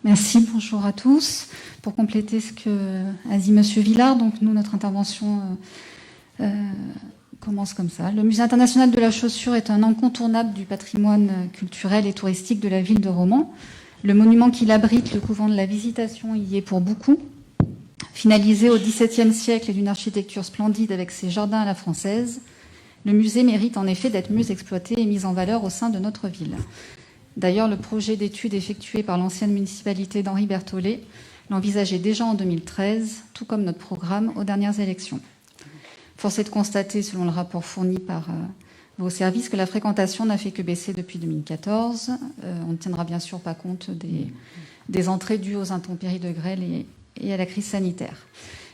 Merci, bonjour à tous. Pour compléter ce que a dit Monsieur Villard, donc nous, notre intervention commence comme ça. Le Musée international de la chaussure est un incontournable du patrimoine culturel et touristique de la ville de Romans. Le monument qu'il abrite, le couvent de la Visitation, y est pour beaucoup. Finalisé au XVIIe siècle et d'une architecture splendide avec ses jardins à la française, le musée mérite en effet d'être mieux exploité et mis en valeur au sein de notre ville. D'ailleurs, le projet d'étude effectué par l'ancienne municipalité d'Henri Berthollet l'envisageait déjà en 2013, tout comme notre programme aux dernières élections. Force est de constater, selon le rapport fourni par vos services, que la fréquentation n'a fait que baisser depuis 2014. On ne tiendra bien sûr pas compte des entrées dues aux intempéries de grêle et à la crise sanitaire.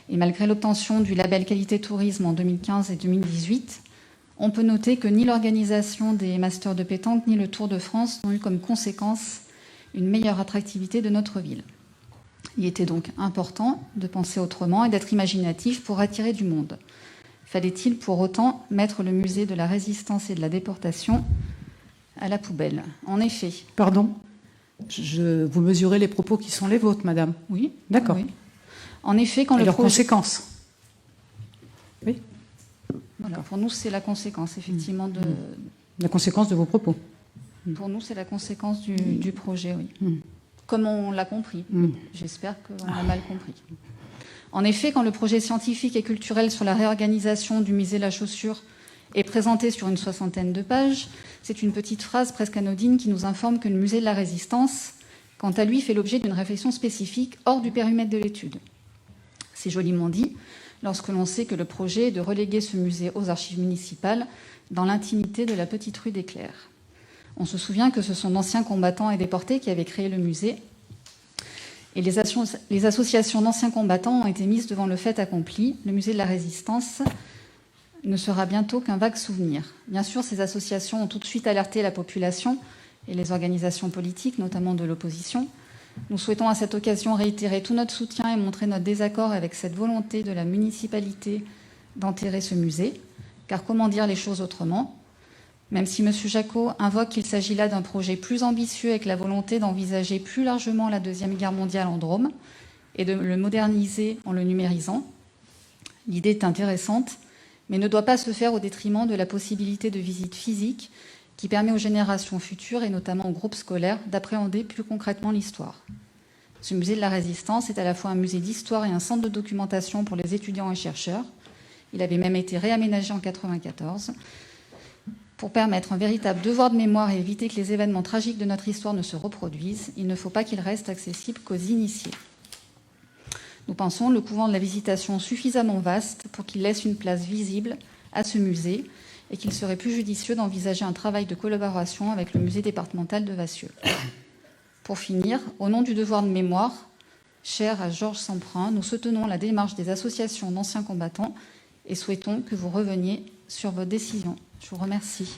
Et malgré l'obtention du label qualité tourisme en 2015 et 2018, on peut noter que ni l'organisation des masters de pétanque ni le Tour de France n'ont eu comme conséquence une meilleure attractivité de notre ville. Il était donc important de penser autrement et d'être imaginatif pour attirer du monde. Fallait-il pour autant mettre le musée de la Résistance et de la Déportation à la poubelle? En effet. Pardon, vous mesurez les propos qui sont les vôtres, madame? Oui. D'accord. Oui. En effet, quand et le leurs projet... conséquences? Oui. Voilà, pour nous, c'est la conséquence, effectivement, de... La conséquence de vos propos. Pour nous, c'est la conséquence du projet, oui. Comme on l'a compris. J'espère qu'on l'a mal compris. En effet, quand le projet scientifique et culturel sur la réorganisation du musée de la chaussure est présenté sur une 60aine de pages, c'est une petite phrase presque anodine qui nous informe que le musée de la Résistance, quant à lui, fait l'objet d'une réflexion spécifique hors du périmètre de l'étude. C'est joliment dit, lorsque l'on sait que le projet est de reléguer ce musée aux archives municipales dans l'intimité de la petite rue des Clercs. On se souvient que ce sont d'anciens combattants et déportés qui avaient créé le musée, et les associations d'anciens combattants ont été mises devant le fait accompli. Le musée de la Résistance ne sera bientôt qu'un vague souvenir. Bien sûr, ces associations ont tout de suite alerté la population et les organisations politiques, notamment de l'opposition. Nous souhaitons à cette occasion réitérer tout notre soutien et montrer notre désaccord avec cette volonté de la municipalité d'enterrer ce musée. Car comment dire les choses autrement? Même si M. Jacot invoque qu'il s'agit là d'un projet plus ambitieux avec la volonté d'envisager plus largement la Deuxième Guerre mondiale en Drôme et de le moderniser en le numérisant, l'idée est intéressante, mais ne doit pas se faire au détriment de la possibilité de visite physique qui permet aux générations futures, et notamment aux groupes scolaires, d'appréhender plus concrètement l'histoire. Ce musée de la Résistance est à la fois un musée d'histoire et un centre de documentation pour les étudiants et chercheurs. Il avait même été réaménagé en 1994 pour permettre un véritable devoir de mémoire et éviter que les événements tragiques de notre histoire ne se reproduisent. Il ne faut pas qu'il reste accessible qu'aux initiés. Nous pensons le couvent de la Visitation suffisamment vaste pour qu'il laisse une place visible à ce musée et qu'il serait plus judicieux d'envisager un travail de collaboration avec le musée départemental de Vassieux. Pour finir, au nom du devoir de mémoire, cher à Georges Semprin, nous soutenons la démarche des associations d'anciens combattants et souhaitons que vous reveniez sur votre décision. Je vous remercie.